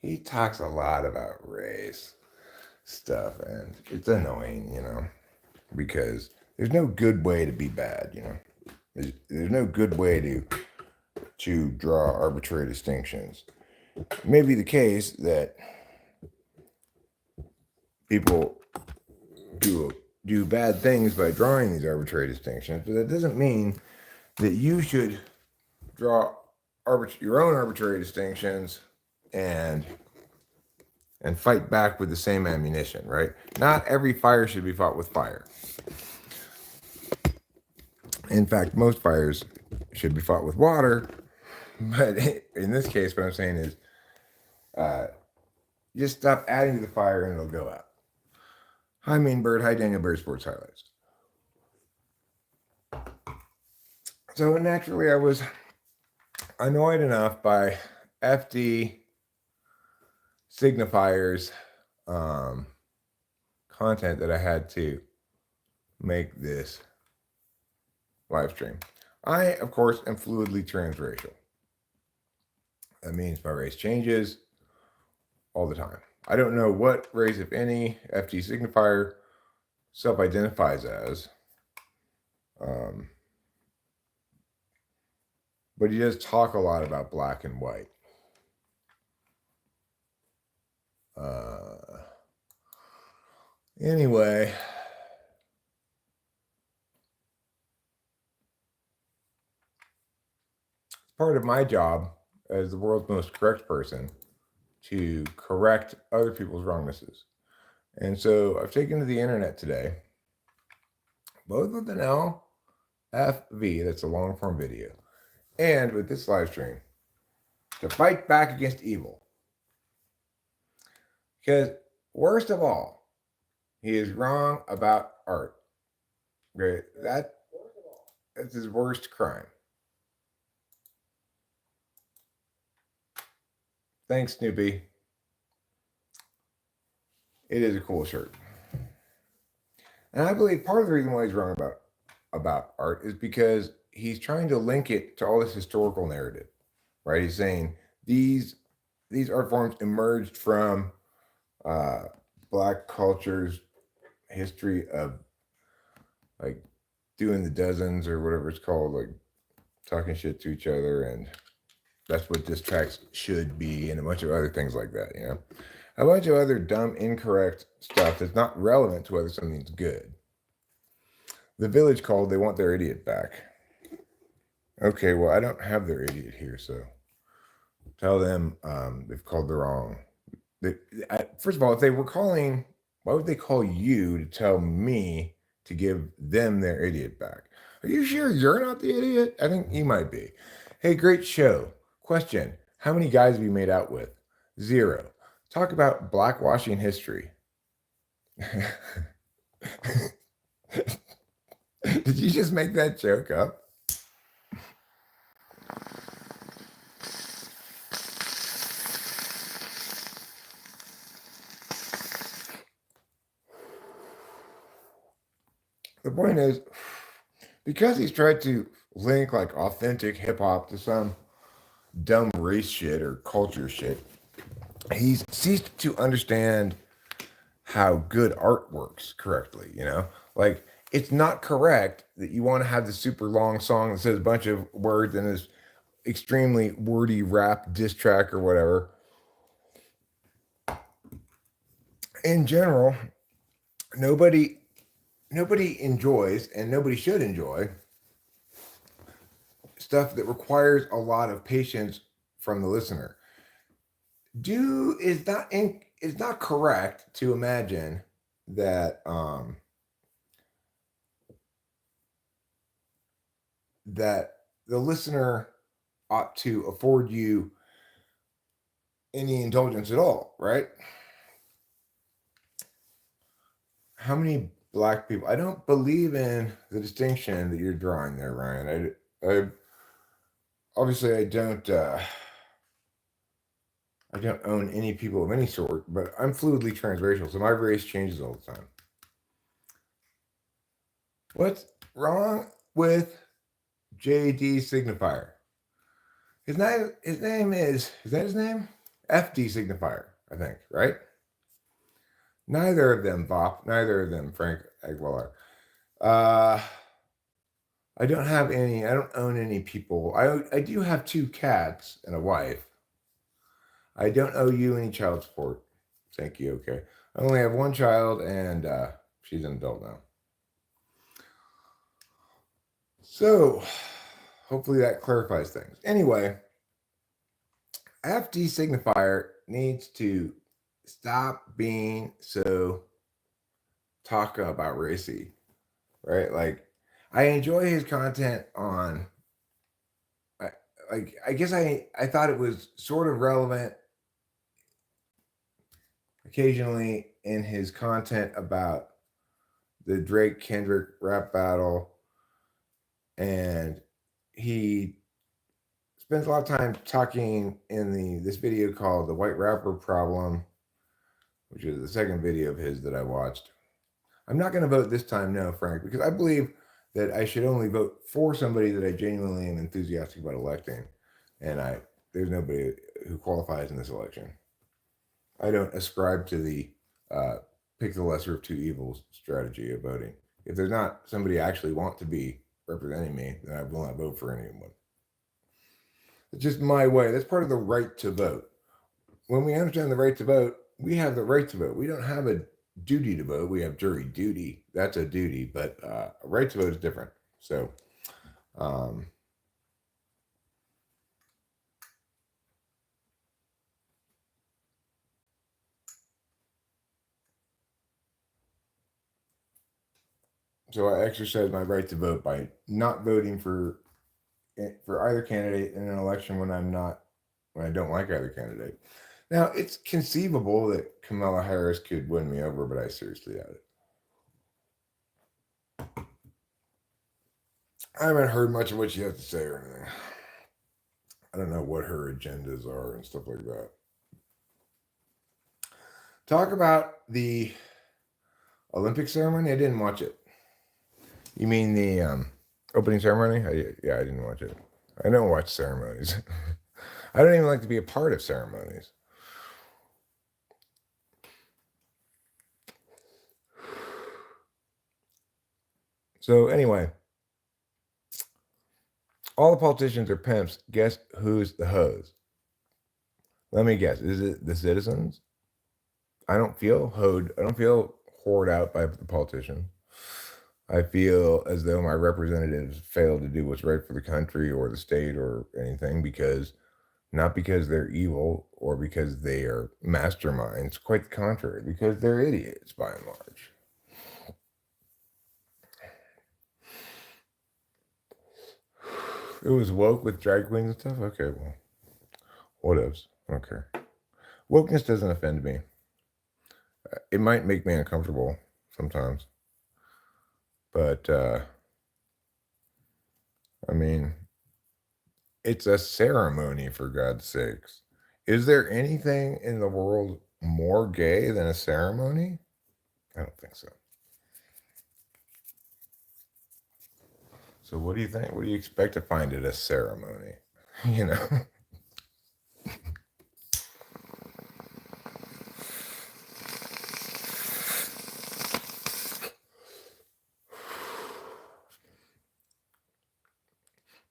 he talks a lot about race stuff, and it's annoying, because there's no good way to be bad, there's no good way to draw arbitrary distinctions. It may be the case that people do bad things by drawing these arbitrary distinctions, but that doesn't mean that you should draw your own arbitrary distinctions and fight back with the same ammunition, right? Not every fire should be fought with fire. In fact, most fires should be fought with water. But in this case, what I'm saying is just stop adding to the fire and it'll go out. Hi, Mean Bird. Hi, Daniel Bird Sports Highlights. So naturally, I was annoyed enough by FD signifiers content that I had to make this live stream. I, of course, am fluidly transracial. That means my race changes all the time. I don't know what race, if any, FD signifier self-identifies as. But he does talk a lot about black and white. Anyway, part of my job as the world's most correct person to correct other people's wrongnesses. And so I've taken to the internet today, both with an LFV, that's a long form video, and with this live stream, to fight back against evil. Because worst of all, he is wrong about art. Okay, that's his worst crime. Thanks, Snoopy. It is a cool shirt. And I believe part of the reason why he's wrong about art is because he's trying to link it to all this historical narrative, right? He's saying these art forms emerged from black culture's history of like doing the dozens or whatever it's called, like talking shit to each other, and that's what diss tracks should be, and a bunch of other things like that, a bunch of other dumb, incorrect stuff that's not relevant to whether something's good. The Village called, they want their idiot back. Okay, well, I don't have their idiot here, so tell them they've called the wrong. First of all, if they were calling, why would they call you to tell me to give them their idiot back? Are you sure you're not the idiot? I think you might be. Hey, great show. Question, how many guys have you made out with? 0. Talk about blackwashing history. Did you just make that joke up? The point is, because he's tried to link like authentic hip hop to some dumb race shit or culture shit, he's ceased to understand how good art works correctly, Like, it's not correct that you want to have the super long song that says a bunch of words and is extremely wordy rap diss track or whatever. In general, nobody enjoys, and nobody should enjoy, stuff that requires a lot of patience from the listener. It's not correct to imagine that that the listener ought to afford you any indulgence at all, right? How many black people? I don't believe in the distinction that you're drawing there, Ryan. I obviously I don't own any people of any sort, but I'm fluidly transracial, so my race changes all the time. What's wrong with JD signifier? Is that his name? FD signifier, I think, right? Neither of them, Bop. Neither of them, Frank Aguilar. I don't have any. I don't own any people. I do have 2 cats and a wife. I don't owe you any child support. Thank you. Okay. I only have 1 child, and she's an adult now. So, hopefully that clarifies things. Anyway, FD signifier needs to stop being so talk about racy, right? Like, I enjoy his content on. I guess I thought it was sort of relevant occasionally in his content about the Drake Kendrick rap battle, and he spends a lot of time talking in this video called "The White Rapper Problem," which is the second video of his that I watched. I'm not going to vote this time, no, Frank, because I believe that I should only vote for somebody that I genuinely am enthusiastic about electing, and there's nobody who qualifies in this election. I don't ascribe to the pick the lesser of 2 evils strategy of voting. If there's not somebody I actually want to be representing me, then I will not vote for anyone. It's just my way. That's part of the right to vote. When we understand the right to vote, we have the right to vote. We don't have a duty to vote. We have jury duty. That's a duty, but a right to vote is different. So, so I exercise my right to vote by not voting for either candidate in an election when I don't like either candidate. Now, it's conceivable that Kamala Harris could win me over, but I seriously doubt it. I haven't heard much of what she has to say or anything. I don't know what her agendas are and stuff like that. Talk about the Olympic ceremony. I didn't watch it. You mean the opening ceremony? I didn't watch it. I don't watch ceremonies. I don't even like to be a part of ceremonies. So anyway, all the politicians are pimps. Guess who's the hose? Let me guess. Is it the citizens? I don't feel hoed. I don't feel whored out by the politicians. I feel as though my representatives failed to do what's right for the country or the state or anything not because they're evil or because they are masterminds, quite the contrary, because they're idiots by and large. It was woke with drag queens and stuff? Okay, well, what else? Okay. Wokeness doesn't offend me. It might make me uncomfortable sometimes. But, I mean, it's a ceremony, for God's sakes. Is there anything in the world more gay than a ceremony? I don't think so. So what do you think? What do you expect to find at a ceremony? You know?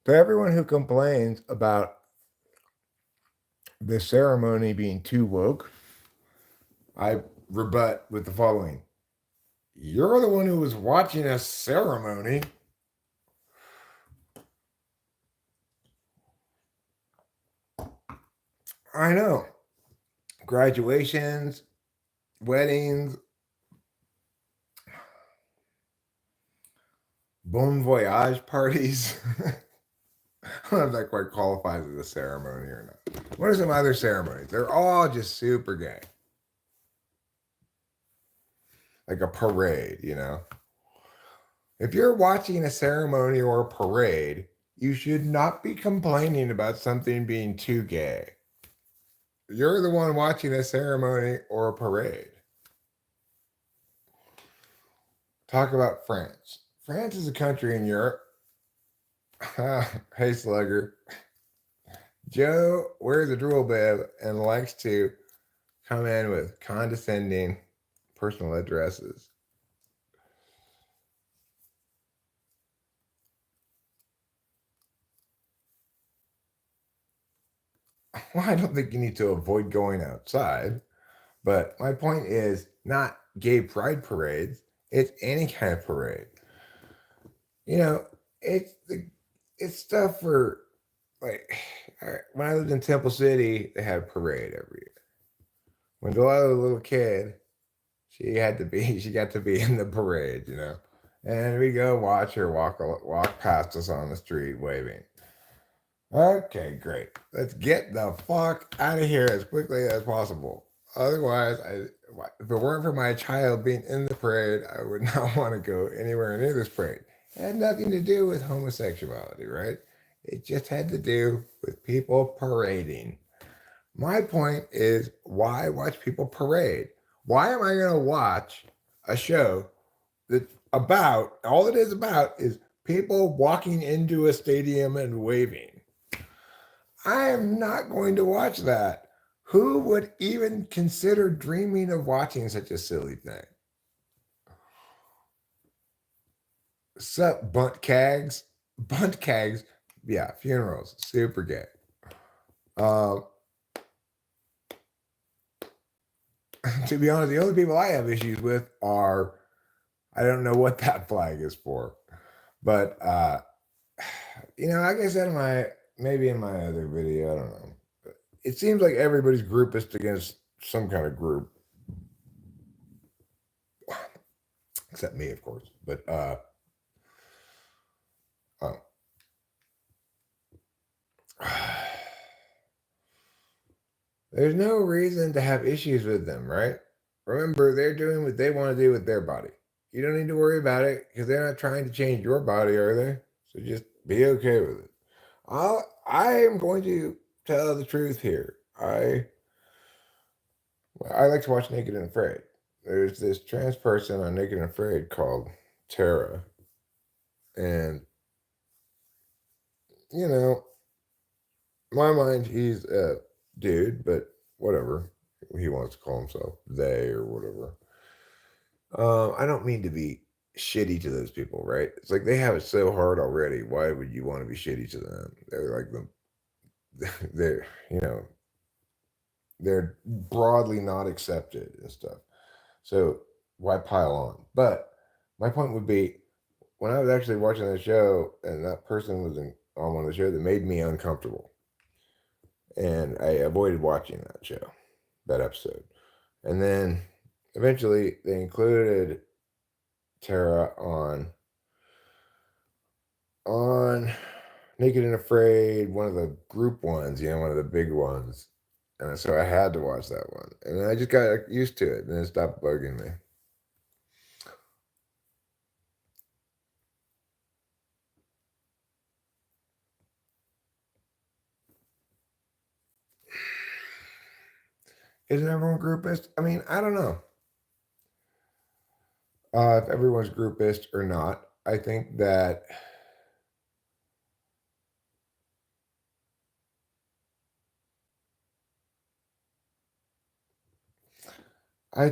To everyone who complains about the ceremony being too woke, I rebut with the following. You're the one who was watching a ceremony. I know. Graduations, weddings, bon voyage parties. I don't know if that quite qualifies as a ceremony or not. What are some other ceremonies? They're all just super gay. Like a parade, you know? If you're watching a ceremony or a parade, you should not be complaining about something being too gay. You're the one watching a ceremony or a parade. Talk about France. France is a country in Europe. Hey, slugger. Joe wears a drool bib and likes to come in with condescending personal addresses. Well, I don't think you need to avoid going outside, but my point is not gay pride parades. It's any kind of parade. You know, it's the it's stuff for like when I lived in Temple City, they had a parade every year. When Delilah was a little kid, she got to be in the parade, and we go watch her walk past us on the street waving. Okay, great. Let's get the fuck out of here as quickly as possible. Otherwise, if it weren't for my child being in the parade, I would not want to go anywhere near this parade. It had nothing to do with homosexuality, right? It just had to do with people parading. My point is, why watch people parade? Why am I going to watch a show that about all it is about is people walking into a stadium and waving? I am not going to watch that. Who would even consider dreaming of watching such a silly thing? Sup, bunt cags? Bunt cags, yeah, funerals, super gay. Um, to be honest, the only people I have issues with are I don't know what that flag is for, but like I said in my other video, I don't know. It seems like everybody's groupist against some kind of group, except me, of course. But oh. There's no reason to have issues with them, right? Remember, they're doing what they want to do with their body. You don't need to worry about it because they're not trying to change your body, are they? So just be okay with it. I am going to tell the truth here. I like to watch Naked and Afraid. There's this trans person on Naked and Afraid called Tara, and you know, my mind, he's a dude, but whatever he wants to call himself, they or whatever. I don't mean to be shitty to those people, right? It's like they have it so hard already. Why would you want to be shitty to them? They're like they're they're broadly not accepted and stuff. So why pile on? But my point would be when I was actually watching the show and that person was on one of the shows that made me uncomfortable. And I avoided watching that show, that episode. And then eventually they included Tara on Naked and Afraid, one of the group ones, one of the big ones. And so I had to watch that one. And I just got used to it and it stopped bugging me. Isn't everyone groupist? I mean, I don't know if everyone's groupist or not. I think that I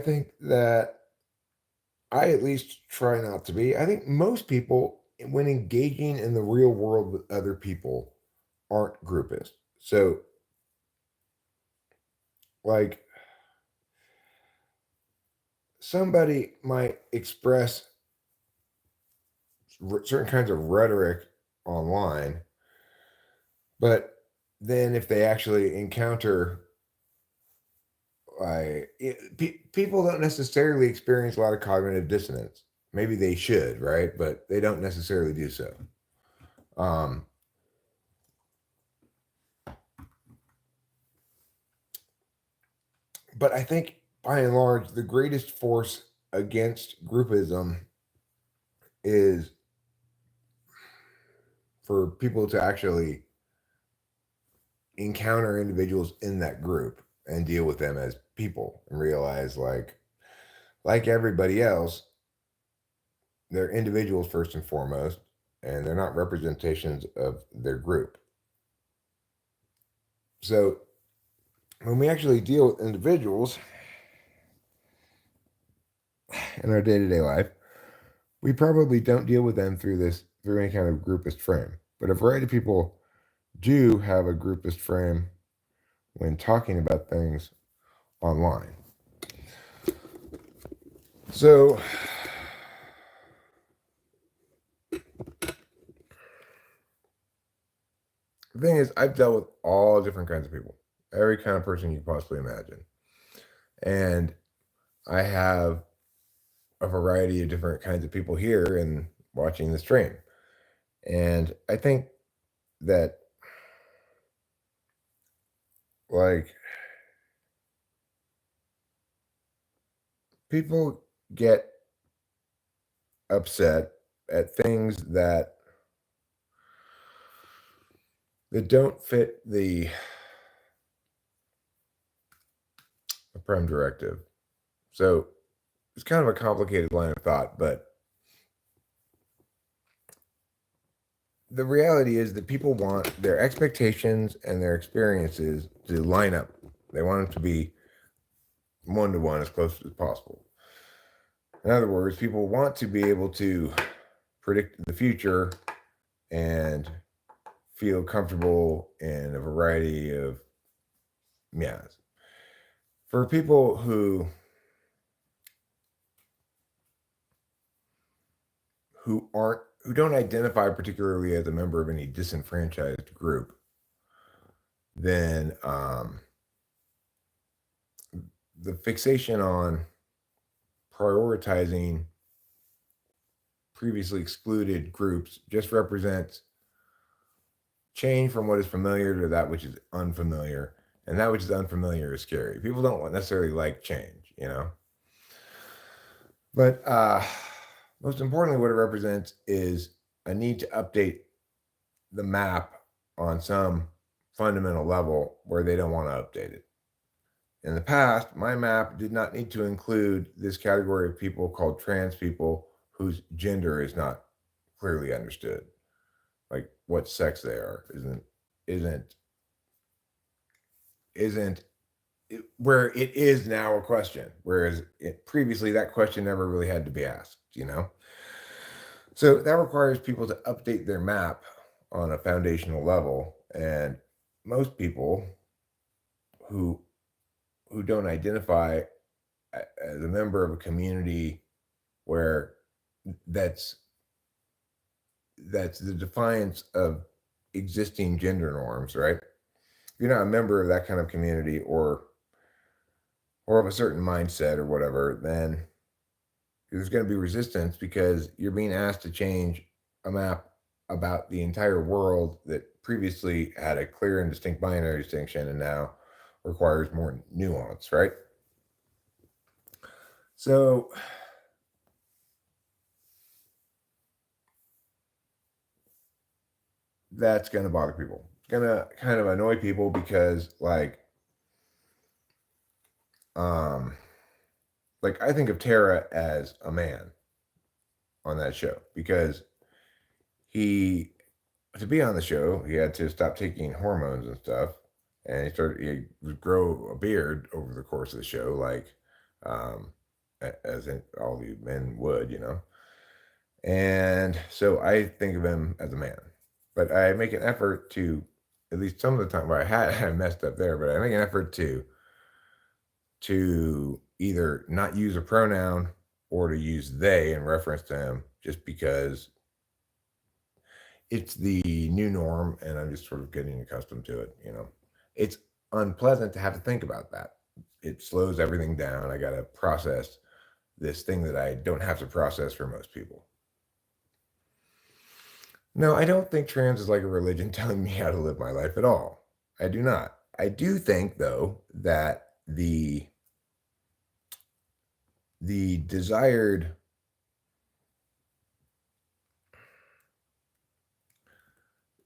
at least try not to be. I think most people, when engaging in the real world with other people, aren't groupist. So, like, somebody might express certain kinds of rhetoric online, but then if they actually encounter, people don't necessarily experience a lot of cognitive dissonance. Maybe they should, right? But they don't necessarily do so. Um, but I think by and large, the greatest force against groupism is for people to actually encounter individuals in that group and deal with them as people and realize like everybody else, they're individuals first and foremost, and they're not representations of their group. So when we actually deal with individuals in our day-to-day life, we probably don't deal with them through any kind of groupist frame. But a variety of people do have a groupist frame when talking about things online. So the thing is, I've dealt with all different kinds of people, every kind of person you can possibly imagine. And I have a variety of different kinds of people here and watching the stream. And I think that, like, people get upset at things that don't fit the Prem directive. So it's kind of a complicated line of thought, but the reality is that people want their expectations and their experiences to line up. They want them to be one to one as close as possible. In other words, people want to be able to predict the future and feel comfortable in a variety of means. For people who don't identify particularly as a member of any disenfranchised group, then the fixation on prioritizing previously excluded groups just represents change from what is familiar to that which is unfamiliar, and that which is unfamiliar is scary. People don't necessarily like change, you know. But most importantly, what it represents is a need to update the map on some fundamental level where they don't want to update it. In the past, my map did not need to include this category of people called trans people whose gender is not clearly understood. Like what sex they are isn't where it is now a question, whereas previously that question never really had to be asked, you know? So that requires people to update their map on a foundational level, and most people who don't identify as a member of a community where that's the defiance of existing gender norms, right? If you're not a member of that kind of community or of a certain mindset or whatever, then there's going to be resistance because you're being asked to change a map about the entire world that previously had a clear and distinct binary distinction and now requires more nuance, right? So that's going to bother people. It's going to kind of annoy people because like I think of Tara as a man on that show because to be on the show, he had to stop taking hormones and stuff, and he would grow a beard over the course of the show, like as in all the men would, you know. And so I think of him as a man, but I make an effort to, at least some of the time, where I messed up there, but I make an effort to either not use a pronoun or to use they in reference to him, just because it's the new norm and I'm just sort of getting accustomed to it, you know. It's unpleasant to have to think about that. It slows everything down. I got to process this thing that I don't have to process for most people. No, I don't think trans is like a religion telling me how to live my life at all. I do not. I do think, though, that the desired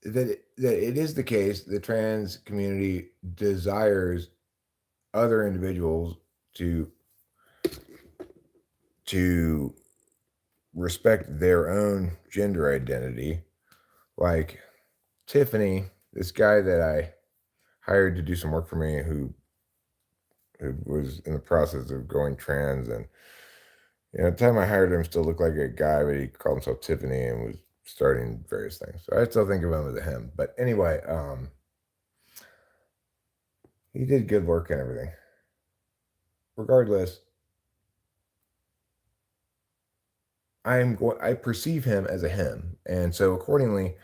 that it is the case the trans community desires other individuals to respect their own gender identity. Like Tiffany, this guy that I hired to do some work for me who was in the process of going trans, and at the time I hired him, still looked like a guy, but he called himself Tiffany and was starting various things. So I still think of him as a him. But anyway, he did good work and everything. Regardless, I perceive him as a him, and so accordingly,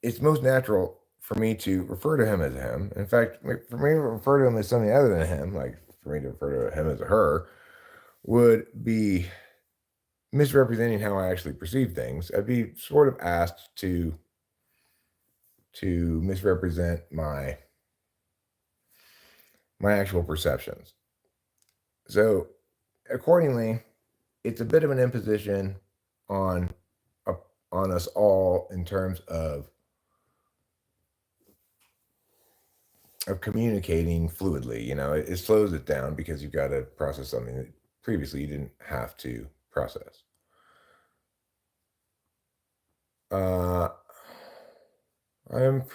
it's most natural for me to refer to him as a him. In fact, for me to refer to him as something other than a him, like for me to refer to him as a her, would be misrepresenting how I actually perceive things. I'd be sort of asked to misrepresent my actual perceptions. So accordingly, it's a bit of an imposition on on us all in terms of communicating fluidly. It slows it down because you've got to process something that previously you didn't have to process. I'm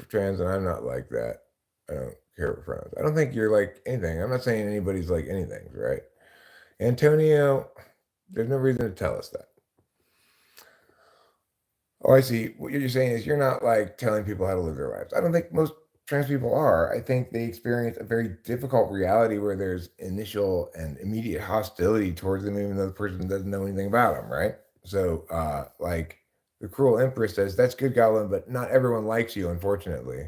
trans and I'm not like that. I don't care what friends. I don't think you're like anything. I'm not saying anybody's like anything, right? Antonio, there's no reason to tell us that. Oh, I see. What you're saying is you're not like telling people how to live their lives. I don't think most trans people are. I think they experience a very difficult reality where there's initial and immediate hostility towards them, even though the person doesn't know anything about them, right? So, like the cruel empress says, that's good, Goblin, but not everyone likes you, unfortunately.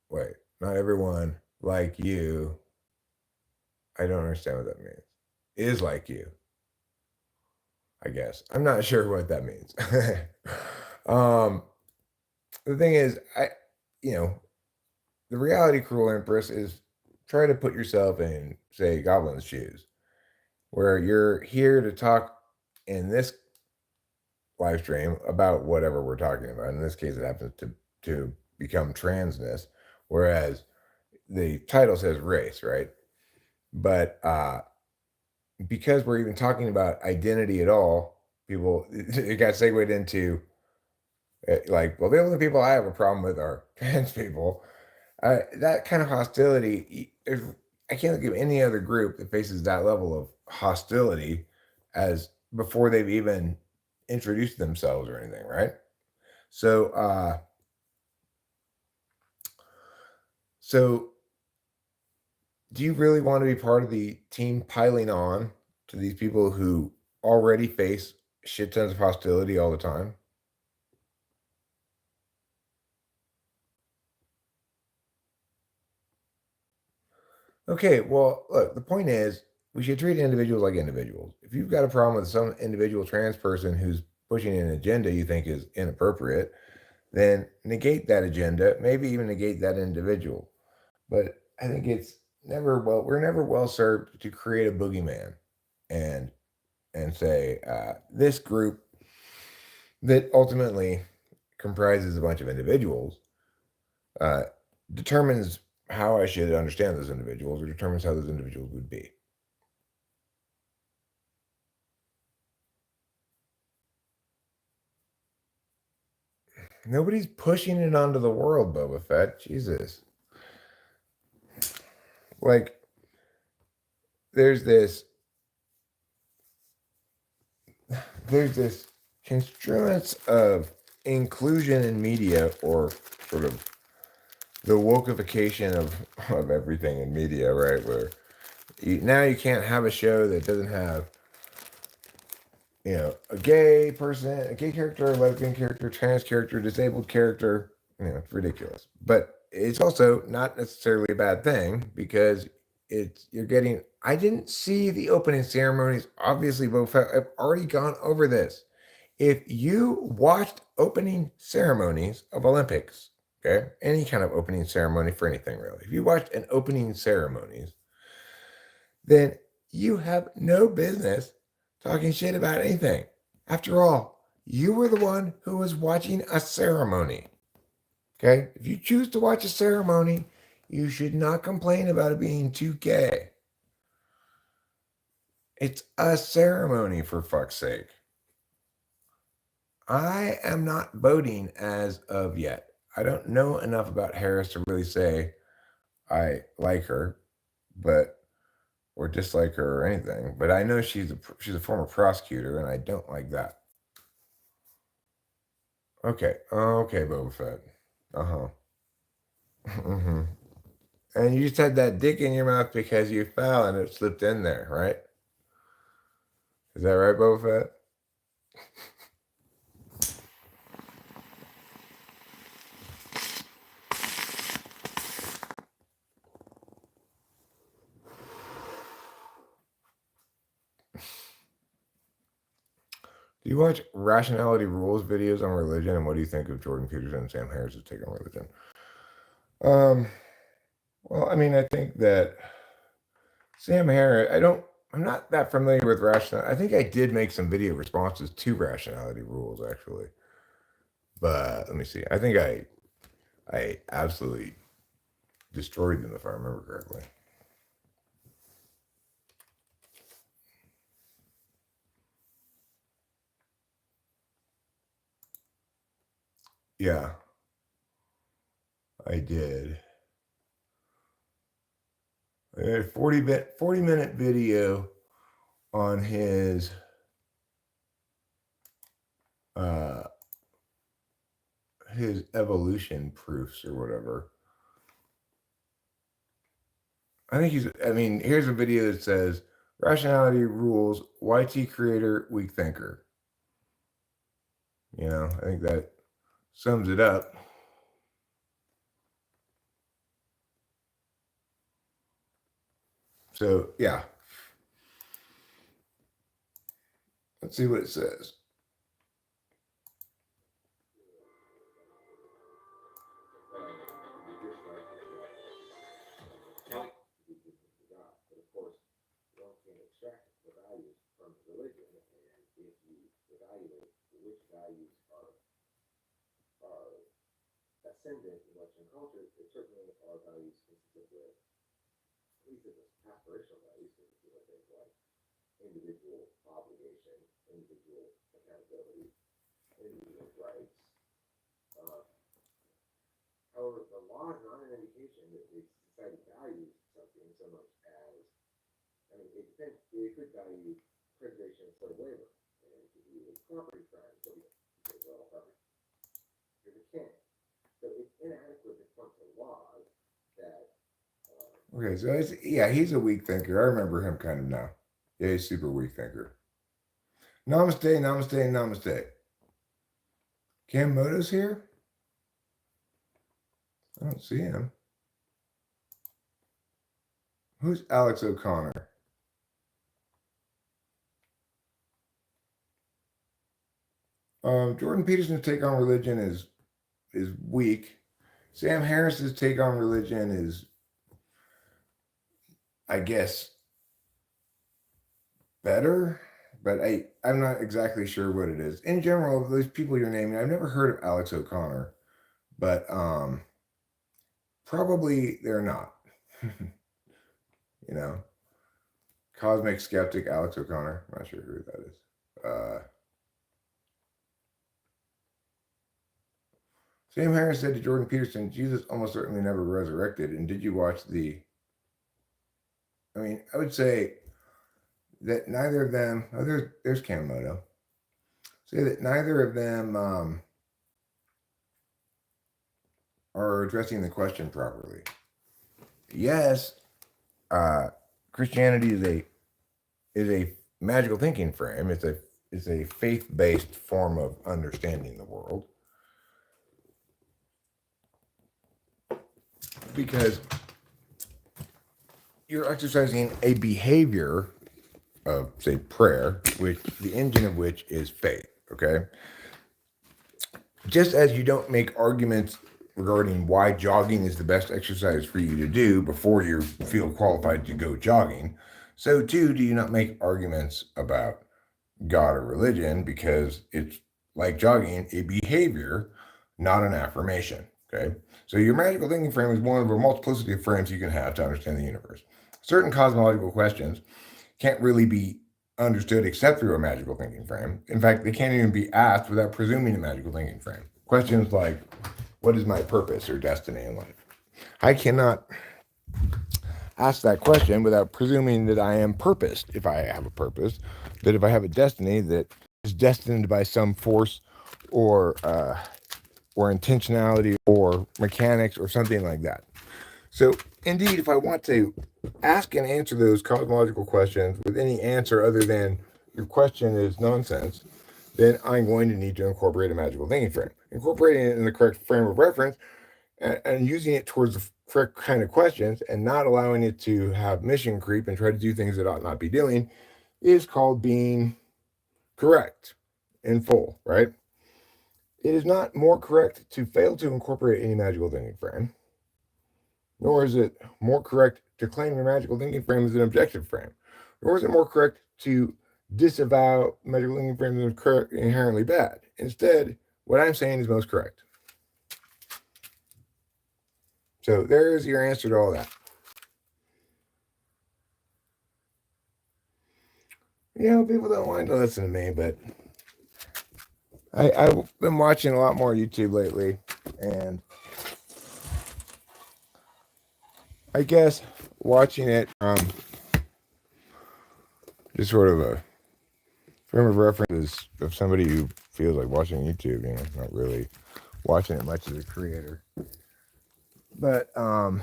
Wait, not everyone like you. I don't understand what that means. Is like you, I guess. I'm not sure what that means. um, the thing is, you know, the reality, cruel empress, is try to put yourself in, say, Goblin's shoes, where you're here to talk in this live stream about whatever we're talking about. In this case, it happens to become transness, whereas the title says race, right? But because we're even talking about identity at all, people it got segued into like, well, the only people I have a problem with are trans people. That kind of hostility, I can't think of any other group that faces that level of hostility as before they've even introduced themselves or anything, right? So, so do you really want to be part of the team piling on to these people who already face shit tons of hostility all the time? Okay, well, look, the point is we should treat individuals like individuals. If you've got a problem with some individual trans person who's pushing an agenda you think is inappropriate, then negate that agenda, maybe even negate that individual. But I think we're never well served to create a boogeyman and say this group that ultimately comprises a bunch of individuals uh, determines how I should understand those individuals or determines how those individuals would be. Nobody's pushing it onto the world, Boba Fett. Jesus. Like, there's this there's this construence of inclusion in media, or sort of the wokeification of everything in media, right? Where now you can't have a show that doesn't have a gay person, a gay character, a lesbian character, trans character, disabled character. It's ridiculous. But it's also not necessarily a bad thing because you're getting. I didn't see the opening ceremonies. Obviously, both I've already gone over this. If you watched opening ceremonies of Olympics, okay, any kind of opening ceremony for anything really, if you watched an opening ceremonies, then you have no business talking shit about anything. After all, you were the one who was watching a ceremony. Okay? If you choose to watch a ceremony, you should not complain about it being too gay. It's a ceremony, for fuck's sake. I am not voting as of yet. I don't know enough about Harris to really say I like her, but or dislike her or anything. But I know she's a former prosecutor, and I don't like that. Okay, okay, Boba Fett. Uh huh. Hmm. And you just had that dick in your mouth because you fell and it slipped in there, right? Is that right, Boba Fett? Do you watch Rationality Rules videos on religion, and what do you think of Jordan Peterson and Sam Harris's take on religion? Um, well, I mean, I think that Sam Harris, I'm not that familiar with rational. I think I did make some video responses to Rationality Rules actually, but let me see. I think I absolutely destroyed them if I remember correctly. Yeah, I did. A 40-minute video on uh his evolution proofs or whatever. I mean, here's a video that says Rationality Rules, YT creator, weak thinker. I think that sums it up. So yeah, let's see what it says. Ascendant in Western culture, it certainly are values consistent with, at least if it's aspirational values, consistent with things like individual obligation, individual accountability, individual rights. Uh, However, the law is not an indication that the society values something so much as, I mean, it depends, it could value preservation of slave labor, and it could be a property crime, so because all property, you're the king. So it's inadequate to point to laws that. Okay, so he's a weak thinker. I remember him kind of now. Yeah, he's super weak thinker. Namaste, namaste, namaste. Cam Moto's here? I don't see him. Who's Alex O'Connor? Jordan Peterson's take on religion is weak. Sam Harris's take on religion is, I guess, better, but I'm not exactly sure what it is. In general, those people you're naming, I've never heard of Alex O'Connor, but probably they're not. Cosmic skeptic Alex O'Connor. I'm not sure who that is. Sam Harris said to Jordan Peterson, Jesus almost certainly never resurrected. And did you watch I would say that neither of them, there's Kamoto, say that neither of them are addressing the question properly. Yes, Christianity is a magical thinking frame. It's a faith-based form of understanding the world. Because you're exercising a behavior of, say, prayer, which the engine of which is faith, okay? Just as you don't make arguments regarding why jogging is the best exercise for you to do before you feel qualified to go jogging, so too do you not make arguments about God or religion, because it's like jogging, a behavior, not an affirmation, okay? So your magical thinking frame is one of a multiplicity of frames you can have to understand the universe. Certain cosmological questions can't really be understood except through a magical thinking frame. In fact, they can't even be asked without presuming a magical thinking frame. Questions like, what is my purpose or destiny in life? I cannot ask that question without presuming that I am purposed, if I have a purpose, that if I have a destiny that is destined by some force or intentionality or mechanics or something like that. So, indeed, if I want to ask and answer those cosmological questions with any answer other than your question is nonsense, then I'm going to need to incorporate a magical thinking frame. Incorporating it in the correct frame of reference and using it towards the correct kind of questions and not allowing it to have mission creep and try to do things it ought not be doing is called being correct in full, right? It is not more correct to fail to incorporate any magical thinking frame, nor is it more correct to claim your magical thinking frame as an objective frame, nor is it more correct to disavow magical thinking frames as inherently bad. Instead, what I'm saying is most correct. So there's your answer to all that. People don't want to listen to me, but I've been watching a lot more YouTube lately, and I guess watching it just sort of a frame of reference of somebody who feels like watching YouTube, not really watching it much as a creator. But I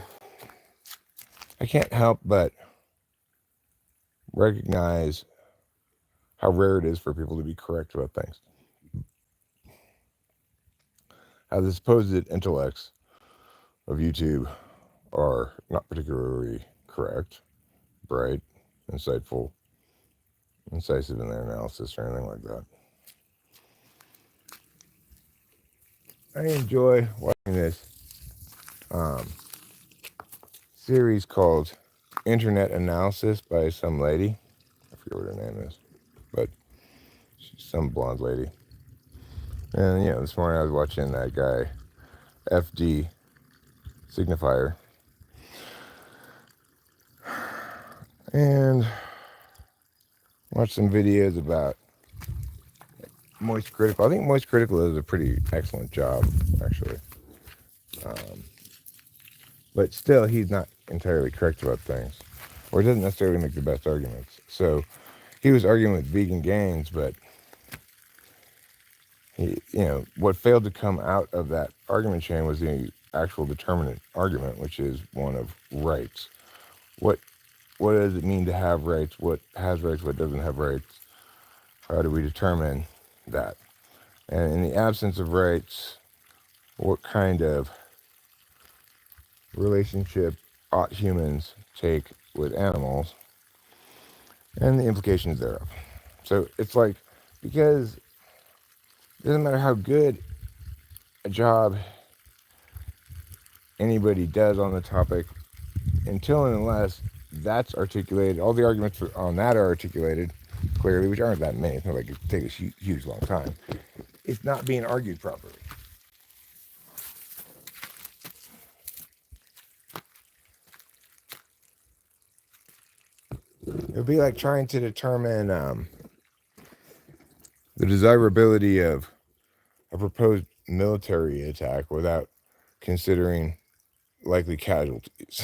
can't help but recognize how rare it is for people to be correct about things. How the supposed intellects of YouTube are not particularly correct, bright, insightful, incisive in their analysis or anything like that. I enjoy watching this series called Internet Analysis by some lady. I forget what her name is, but she's some blonde lady. And this morning I was watching that guy, FD Signifier, and watched some videos about Moist Critical. I think Moist Critical does a pretty excellent job, actually. But still, he's not entirely correct about things, or doesn't necessarily make the best arguments. So he was arguing with vegan gains, but what failed to come out of that argument chain was the actual determinant argument, which is one of rights. What does it mean to have rights? What has rights? What doesn't have rights? How do we determine that? And in the absence of rights, what kind of relationship ought humans take with animals, and the implications thereof. So it's like, because it doesn't matter how good a job anybody does on the topic, until and unless that's articulated, all the arguments on that are articulated clearly, which aren't that many. It's not like it takes a huge long time. It's not being argued properly. It would be like trying to determine the desirability of a proposed military attack without considering likely casualties.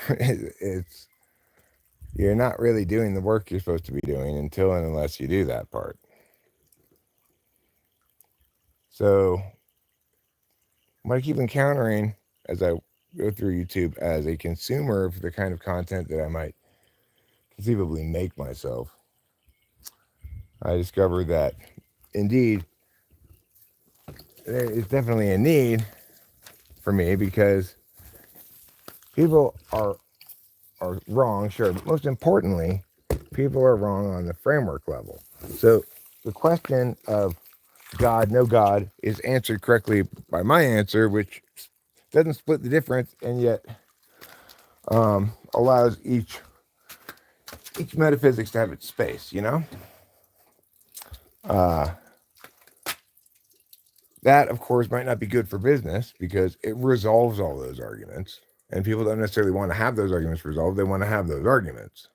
It's you're not really doing the work you're supposed to be doing until and unless you do that part. So what I keep encountering as I go through YouTube as a consumer of the kind of content that I might conceivably make myself, I discovered that indeed there is definitely a need for me, because people are wrong, sure, but most importantly, people are wrong on the framework level. So the question of God, no God, is answered correctly by my answer, which doesn't split the difference, and yet allows each metaphysics to have its space, that, of course, might not be good for business, because it resolves all those arguments, and people don't necessarily want to have those arguments resolved. They want to have those arguments.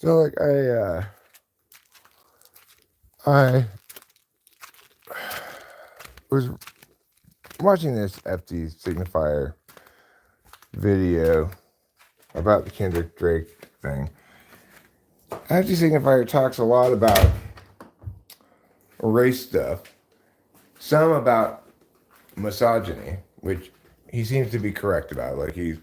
So like I was watching this FD signifier video about the Kendrick Drake thing. FD signifier talks a lot about race stuff, some about misogyny, which he seems to be correct about. Like he's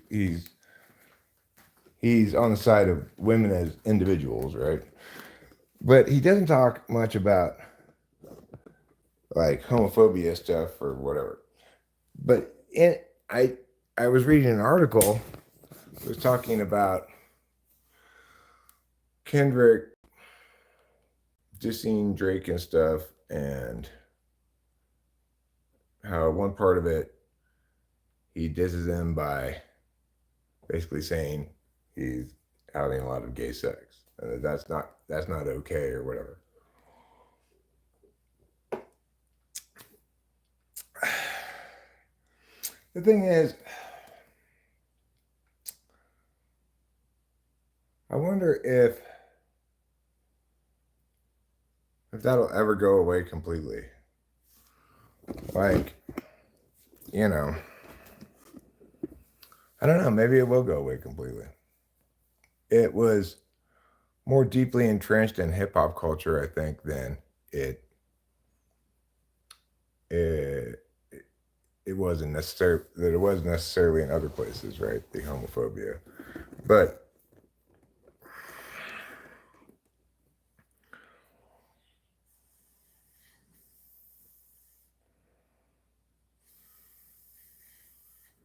on the side of women as individuals, right? But he doesn't talk much about like homophobia stuff or whatever. But I was reading an article that was talking about Kendrick dissing Drake and stuff, and how one part of it he disses him by basically saying he's having a lot of gay sex, and that's not okay or whatever. The thing is, I wonder if that'll ever go away completely. Like, you know, I don't know, maybe it will go away completely. It was more deeply entrenched in hip hop culture, I think, than it wasn't necessarily in other places, right? The homophobia. But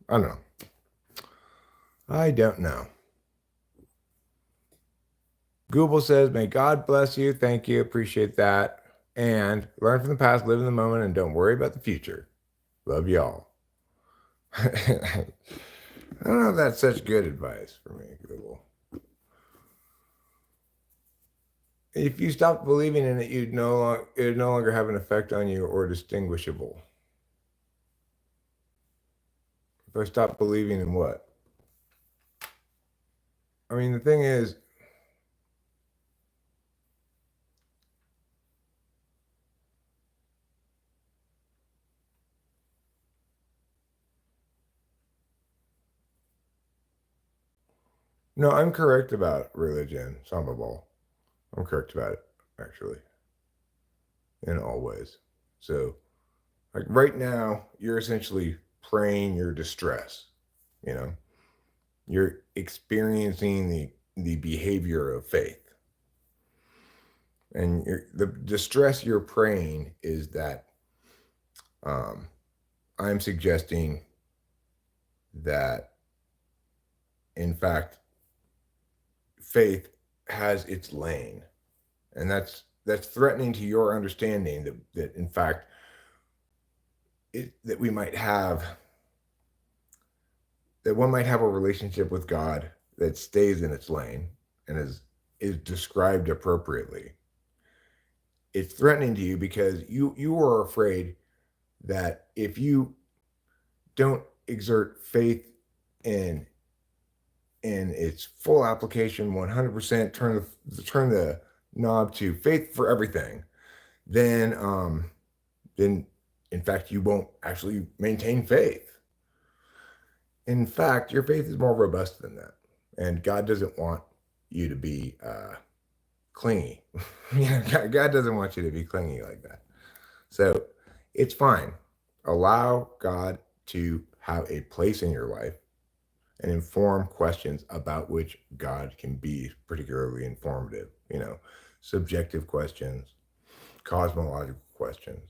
I don't know. I don't know. Google says, may God bless you. Thank you. Appreciate that. And learn from the past, live in the moment, and don't worry about the future. Love y'all. I don't know if that's such good advice for me, Google. If you stopped believing in it, it would no longer have an effect on you or distinguishable. If I stopped believing in what? I mean, the thing is, no, I'm correct about religion, some of all. I'm correct about it, actually, in all ways. So, like right now, you're essentially praying your distress. You know, you're experiencing the behavior of faith, and the distress you're praying is that I'm suggesting that, in fact, faith has its lane, and that's threatening to your understanding that in fact that one might have a relationship with God that stays in its lane and is described appropriately. It's threatening to you because you are afraid that if you don't exert faith in its full application, 100%, turn the knob to faith for everything, then in fact you won't actually maintain faith. In fact, your faith is more robust than that, and God doesn't want you to be clingy. God doesn't want you to be clingy like that. So it's fine. Allow God to have a place in your life and inform questions about which God can be particularly informative. Subjective questions, cosmological questions,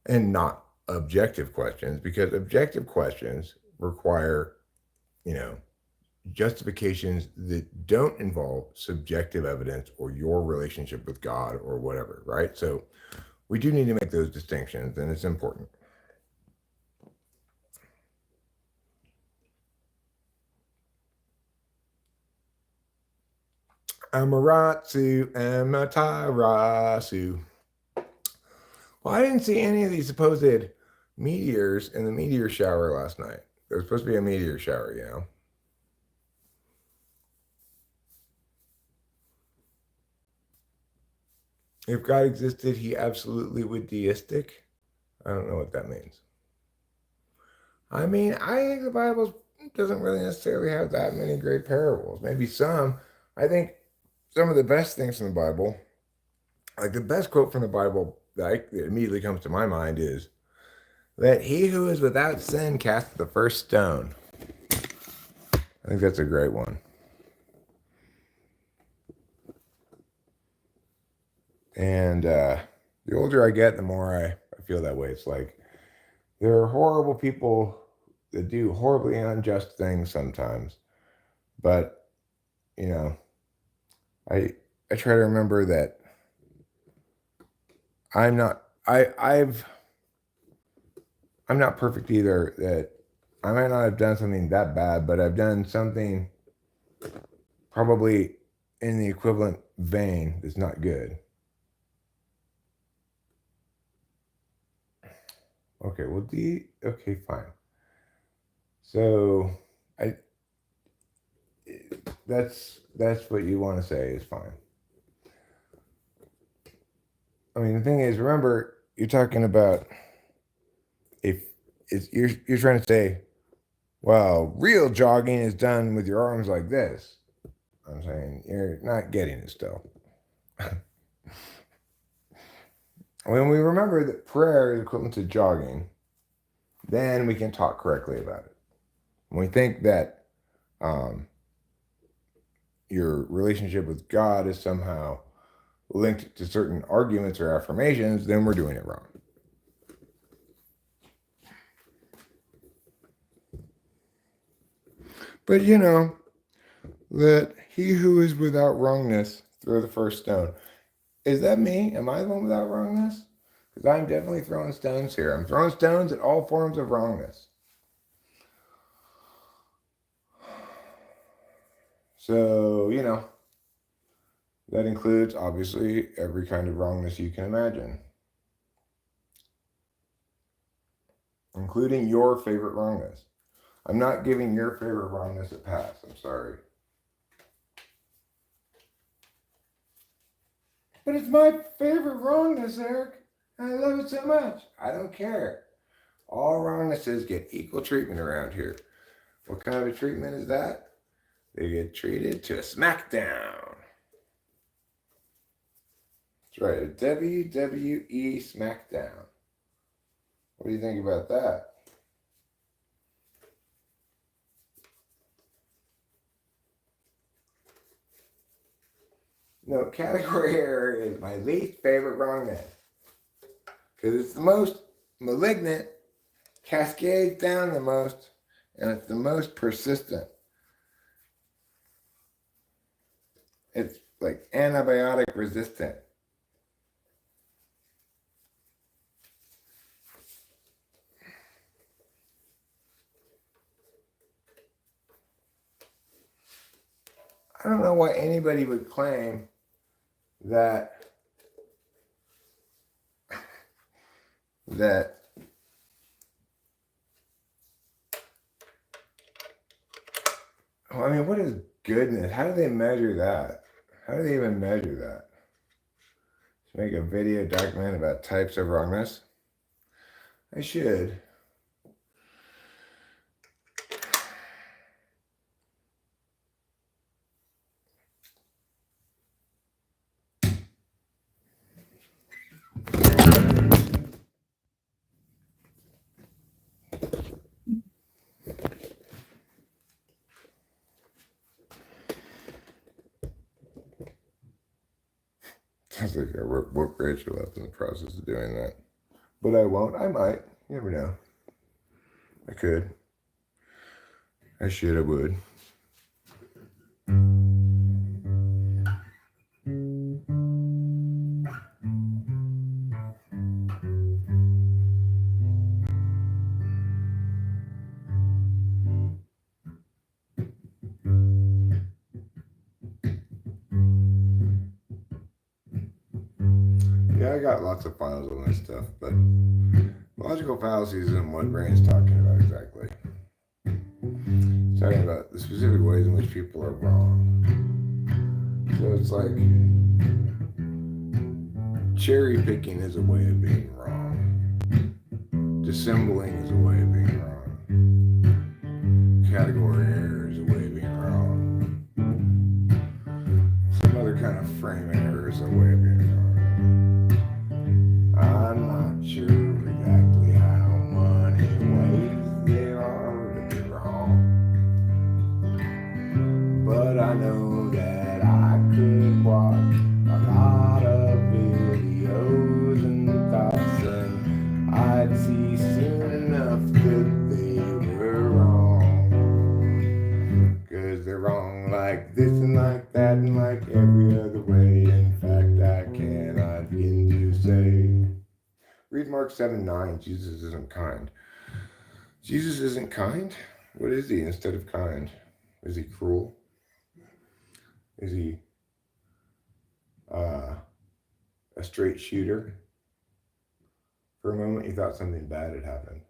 and not objective questions, because objective questions require, justifications that don't involve subjective evidence or your relationship with God or whatever, right? So we do need to make those distinctions, and it's important. Amaterasu. Well, I didn't see any of these supposed meteors in the meteor shower last night. There was supposed to be a meteor shower, If God existed, he absolutely would deistic. I don't know what that means. I mean, I think the Bible doesn't really necessarily have that many great parables. Maybe some. I think some of the best things from the Bible, like the best quote from the Bible that immediately comes to my mind is, "Let he who is without sin cast the first stone." I think that's a great one. And the older I get, the more I feel that way. It's like there are horrible people that do horribly unjust things sometimes. But, you know, I try to remember that I'm not I'm not perfect either, that I might not have done something that bad, but I've done something probably in the equivalent vein that's not good. Okay, well, okay, fine. So I that's what you want to say is fine. I mean, the thing is, remember, you're talking about if you're trying to say, well, real jogging is done with your arms like this. I'm saying you're not getting it still. When we remember that prayer is equivalent to jogging, then we can talk correctly about it. When we think that um, your relationship with God is somehow linked to certain arguments or affirmations, then we're doing it wrong. But you know, that he who is without wrongness throw the first stone. Is that me? Am I the one without wrongness? Because I'm definitely throwing stones here. I'm throwing stones at all forms of wrongness. So, you know, that includes obviously every kind of wrongness you can imagine, including your favorite wrongness. I'm not giving your favorite wrongness a pass. I'm sorry. But it's my favorite wrongness, Eric. I love it so much. I don't care. All wrongnesses get equal treatment around here. What kind of a treatment is that? They get treated to a smackdown. That's right, a WWE smackdown. What do you think about that? No, category error is my least favorite wrongness. Because it's the most malignant, cascades down the most, and it's the most persistent. It's like antibiotic resistant. I don't know why anybody would claim that that well, I mean, what is goodness? How do they measure that? How do they even measure that? To make a video document about types of wrongness? I should. Sounds like I woke Rachel up in the process of doing that. But I won't. I might. You never know. I could. I should. I would. Yeah, I got lots of files on this stuff, but logical fallacies isn't what Rand's talking about exactly. It's talking about the specific ways in which people are wrong. So it's like cherry picking is a way of being wrong. Dissembling is a way of being wrong. Category error is a way of being wrong. Some other kind of frame error is a way of being wrong. I'm not sure exactly how many ways there are to be wrong, but I know that I could watch a lot of videos and thoughts, and I'd see soon enough that they were wrong. 'Cause they're wrong like this and like that and like every other way. In fact, I cannot begin to say. Read Mark 7:9. Jesus isn't kind. Jesus isn't kind? What is he instead of kind? Is he cruel? Is he a straight shooter? For a moment, you thought something bad had happened.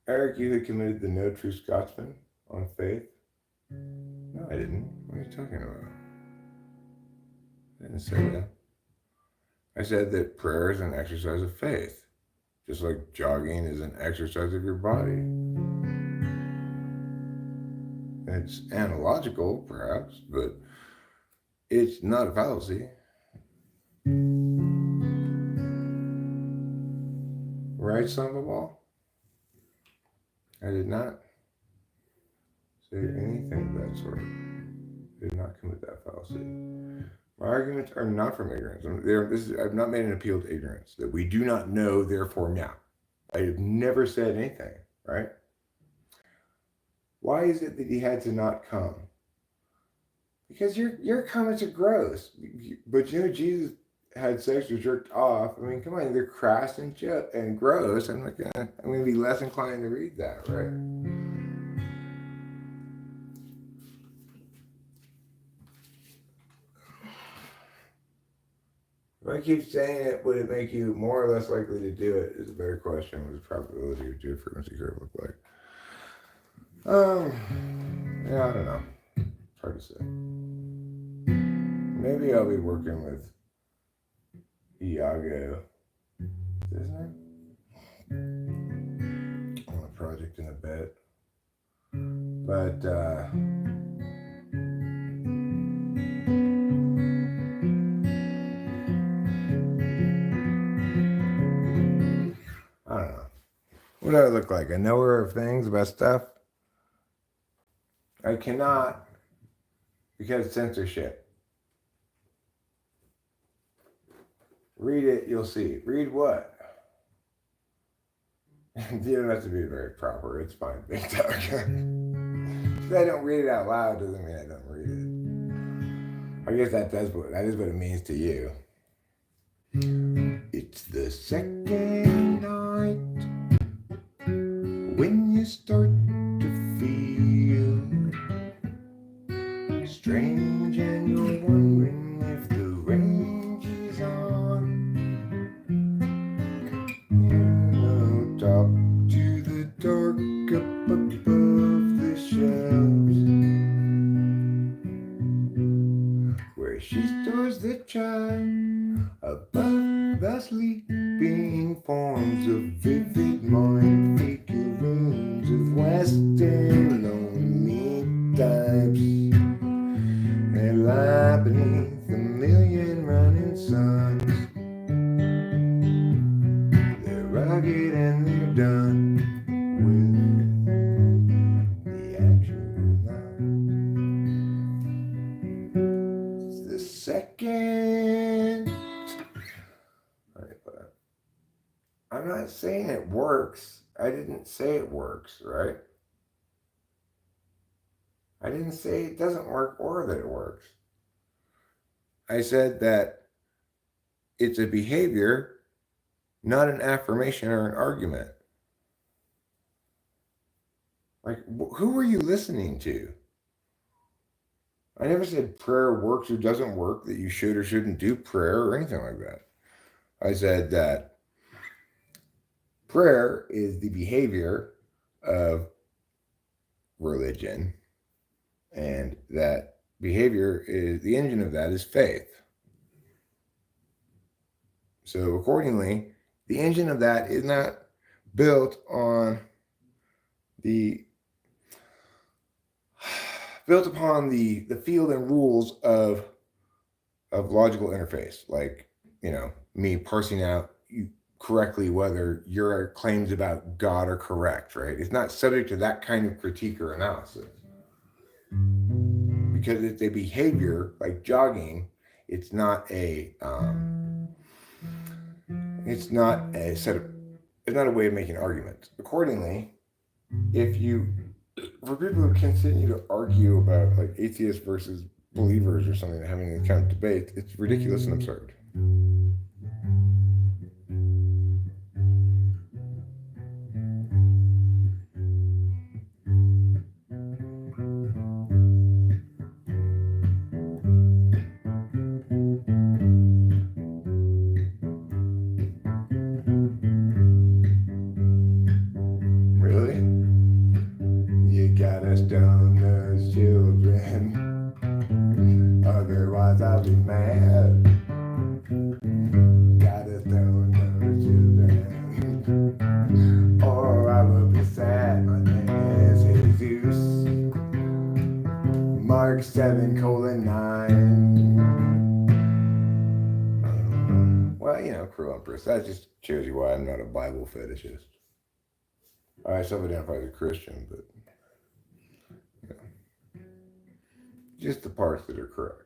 Eric, you had committed the no true Scotsman on faith? No, I didn't. What are you talking about? I didn't say that. I said that prayer is an exercise of faith, just like jogging is an exercise of your body. It's analogical, perhaps, but it's not a fallacy. Right, son of a ball? I did not say anything of that sort. I did not commit that fallacy. My arguments are not from ignorance. I've not made an appeal to ignorance, that we do not know, therefore now. I have never said anything, right? Why is it that he had to not come? Because your comments are gross. But Jesus had sex or jerked off. I mean, come on, they're crass and gross. I'm going to be less inclined to read that, right? If I keep saying it, would it make you more or less likely to do it? Is a better question. What does probability or frequency curve look like? Yeah, I don't know. It's hard to say. Maybe I'll be working with Iago, isn't it? On a project in a bit. But, I don't know. What do I look like? A knower of things about stuff? I cannot, because censorship. Read it, you'll see. Read what? You don't have to be very proper. It's fine. Big talk. If I don't read it out loud doesn't mean I don't read it. I guess that is what it means to you. It's the second night when you start to feel strange and you're wondering if the range is on. Top to the dark up above the shelves, where she stores the child above the sleeping forms of vivid mind figurines of Western lonely types, and lie beneath a million running suns. Rugged and they're done with the actual night. It's the second. All right, but I'm not saying it works. I didn't say it works, right? I didn't say it doesn't work or that it works. I said that it's a behavior, not an affirmation or an argument. Like, who were you listening to? I never said prayer works or doesn't work, that you should or shouldn't do prayer or anything like that. I said that prayer is the behavior of religion, And that behavior is the engine of that is faith. So accordingly, the engine of that is not built on the built upon the field and rules of logical interface, like, me parsing out correctly whether your claims about God are correct, right? It's not subject to that kind of critique or analysis, because it's a behavior like jogging. It's not a way of making arguments. Accordingly, for people who continue to argue about like atheists versus believers or something, having a kind of debate, it's ridiculous and absurd. Really? You gotta stone those children, otherwise I'll be mad. Gotta stone those children, or I will be sad. My name is Jesus. Mark 7:9. Well, cruel empress. That just shows you why I'm not a Bible fetishist. I self-identify as a Christian, but just the parts that are correct.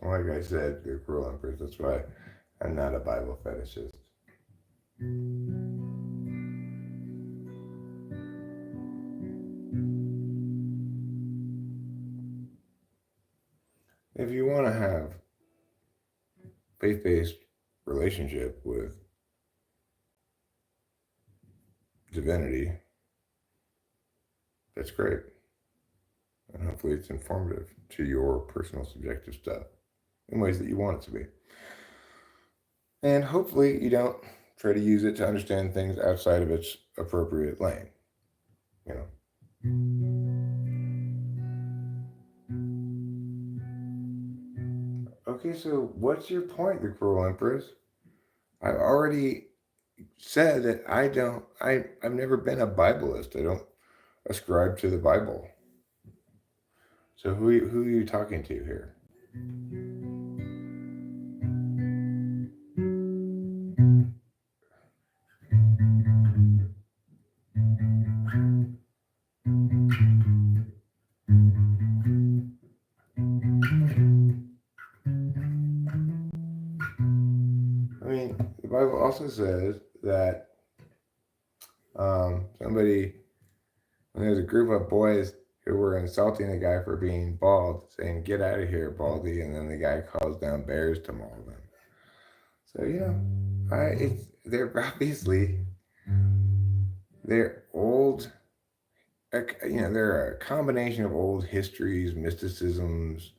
Like I said, the cruel empress. That's why I'm not a Bible fetishist. If you want to have faith-based relationship with divinity, that's great. And hopefully it's informative to your personal subjective stuff in ways that you want it to be. And hopefully you don't try to use it to understand things outside of its appropriate lane. Okay, so what's your point, the cruel empress? I've already said that I've never been a Bibleist. I don't ascribe to the Bible. So who are you talking to here? The Bible also says that when there's a group of boys who were insulting a guy for being bald, saying, "Get out of here, baldy," and then the guy calls down bears to maul them. So, they're obviously, they're old, they're a combination of old histories, mysticisms,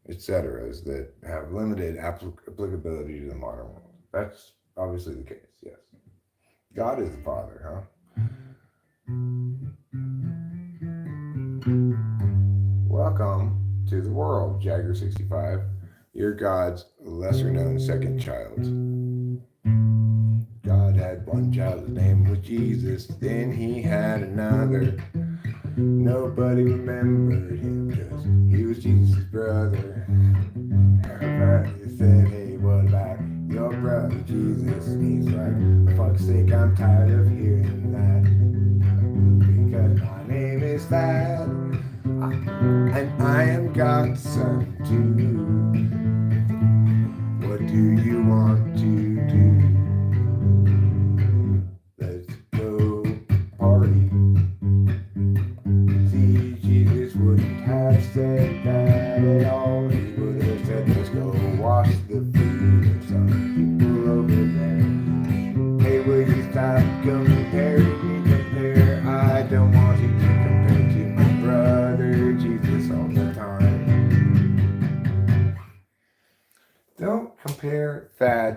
etc., that have limited applicability to the modern world. That's obviously the case, yes. God is the Father, huh? Welcome to the world, Jagger65. You're God's lesser-known second child. God had one child, his name was Jesus. Then he had another. Nobody remembered him because he was Jesus' brother. Everybody said, "Hey, what about your brother Jesus?" And he's like, "For fuck's sake, I'm tired of hearing that. Because my name is Thad, and I am God's son too. What do you want to do? Let's go party." See, Jesus wouldn't have said that at all. He would have said, "Let's go wash the feet of some people over there. Hey, will you stop comparing me? Compare. I don't want you to compare to my brother Jesus all the time."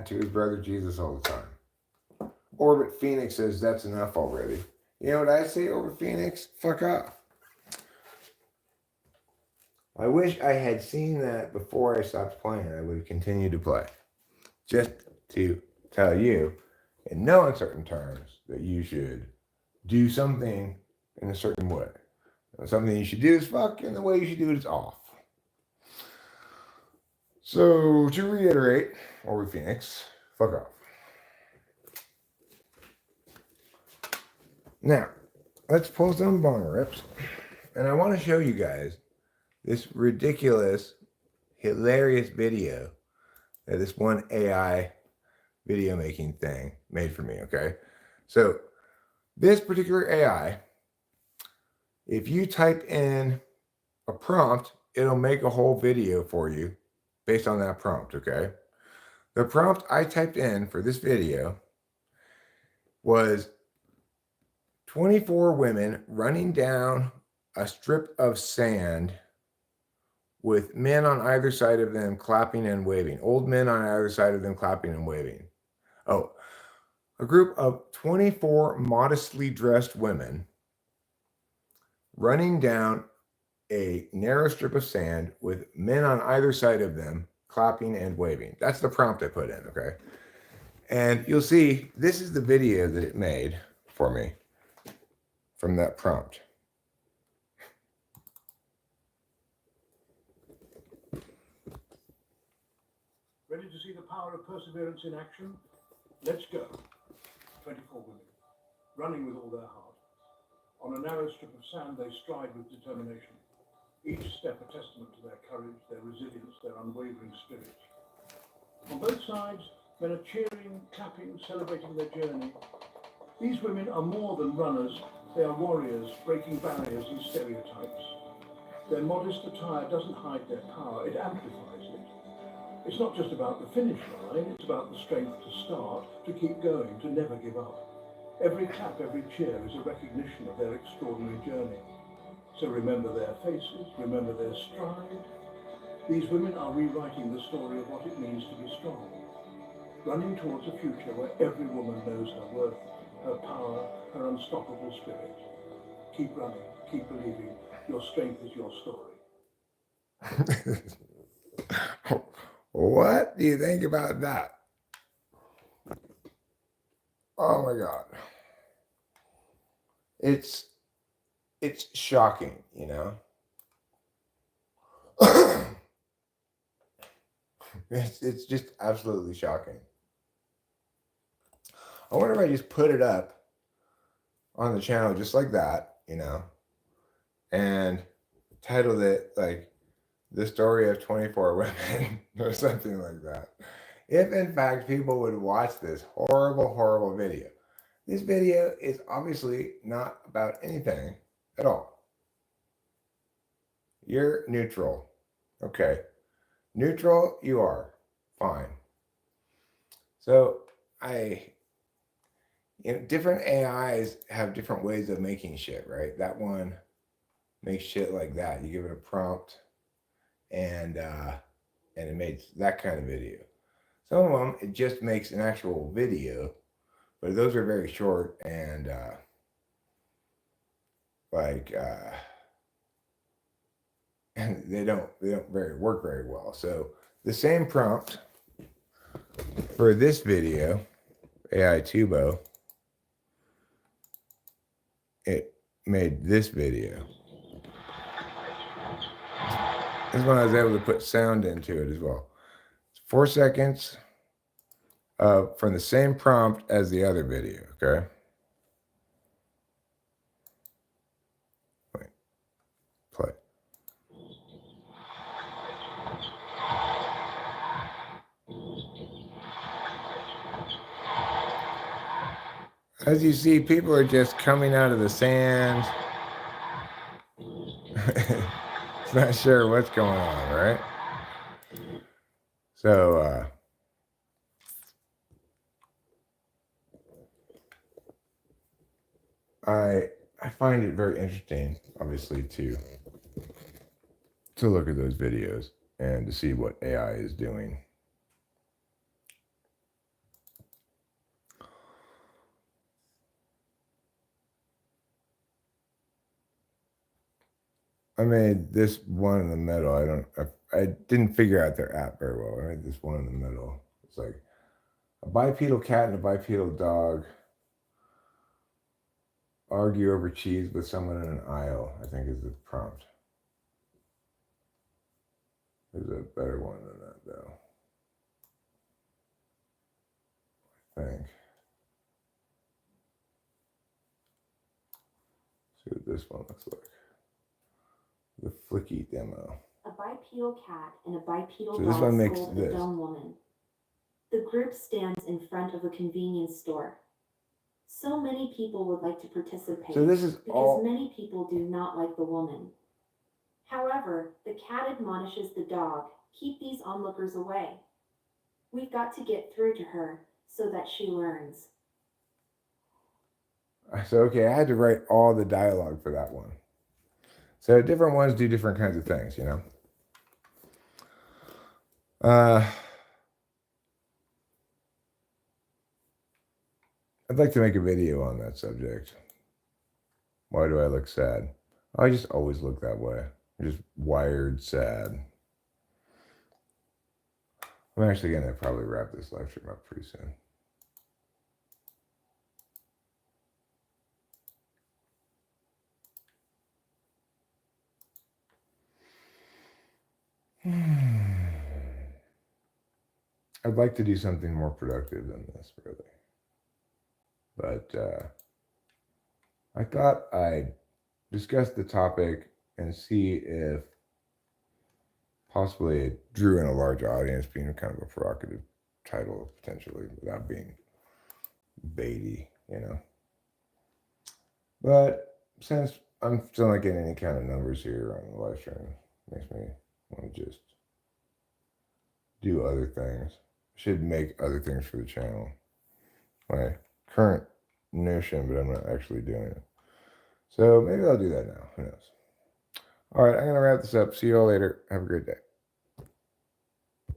to his brother Jesus all the time. Orbit Phoenix says that's enough already. You know what I say, Orbit Phoenix? Fuck off. I wish I had seen that before I stopped playing. I would have continued to play. Just to tell you, in no uncertain terms, that you should do something in a certain way. Something you should do is fuck, and the way you should do it is off. So, to reiterate, Orbit Phoenix, fuck off. Now, let's pull some bong rips. And I want to show you guys this ridiculous, hilarious video that this one AI video making thing made for me, okay? So, this particular AI, if you type in a prompt, it'll make a whole video for you based on that prompt, okay? The prompt I typed in for this video was 24 women running down a strip of sand with men on either side of them clapping and waving. Old men on either side of them clapping and waving. Oh, a group of 24 modestly dressed women running down a narrow strip of sand with men on either side of them clapping and waving. That's the prompt I put in, okay? And you'll see this is the video that it made for me from that prompt. Ready to see the power of perseverance in action? Let's go. 24 women, running with all their heart. On a narrow strip of sand, they stride with determination. Each step a testament to their courage, their resilience, their unwavering spirit. On both sides, men are cheering, clapping, celebrating their journey. These women are more than runners. They are warriors, breaking barriers and stereotypes. Their modest attire doesn't hide their power, it amplifies it. It's not just about the finish line, it's about the strength to start, to keep going, to never give up. Every clap, every cheer is a recognition of their extraordinary journey. So remember their faces, remember their stride. These women are rewriting the story of what it means to be strong, running towards a future where every woman knows her worth, her power, her unstoppable spirit. Keep running, keep believing. Your strength is your story. What do you think about that? Oh my God. It's shocking, you know? It's just absolutely shocking. I wonder if I just put it up on the channel just like that, you know, and titled it like The Story of 24 Women or something like that. If in fact people would watch this horrible, horrible video. This video is obviously not about anything at all. You're neutral. Okay. Neutral, you are. Fine. So different AIs have different ways of making shit, right? That one makes shit like that. You give it a prompt and it makes that kind of video. Some of them, it just makes an actual video, but those are very short and and they don't work very well. So the same prompt for this video, AI Tubo, it made this video. This one I was able to put sound into it as well. It's 4 seconds from the same prompt as the other video, okay? Wait, play. As you see, people are just coming out of the sand. It's not sure what's going on, right? So, I find it very interesting, obviously, to look at those videos and to see what AI is doing. I made this one in the middle. I didn't figure out their app very well. I made this one in the middle. It's like a bipedal cat and a bipedal dog argue over cheese with someone in an aisle, I think is the prompt. There's a better one than that, though. I think. See what this one looks like. The Flicky demo. A bipedal cat and a bipedal So this dog one makes scold this. a dumb woman. The group stands in front of a convenience store. So many people would like to participate So this is because all. many people do not like the woman. However, the cat admonishes the dog, keep these onlookers away. We've got to get through to her so that she learns. So, okay, I had to write all the dialogue for that one. So different ones do different kinds of things, you know. I'd like to make a video on that subject. Why do I look sad? I just always look that way. I'm just wired sad. I'm actually going to probably wrap this live stream up pretty soon. I'd like to do something more productive than this, really. But I thought I'd discuss the topic and see if possibly it drew in a large audience, being kind of a provocative title, potentially, without being baity, you know. But since I'm still not getting any kind of numbers here on the live stream, it makes me want to just do other things. I should make other things for the channel. My current notion, but I'm not actually doing it. So maybe I'll do that now. Who knows? All right, I'm going to wrap this up. See you all later. Have a great day.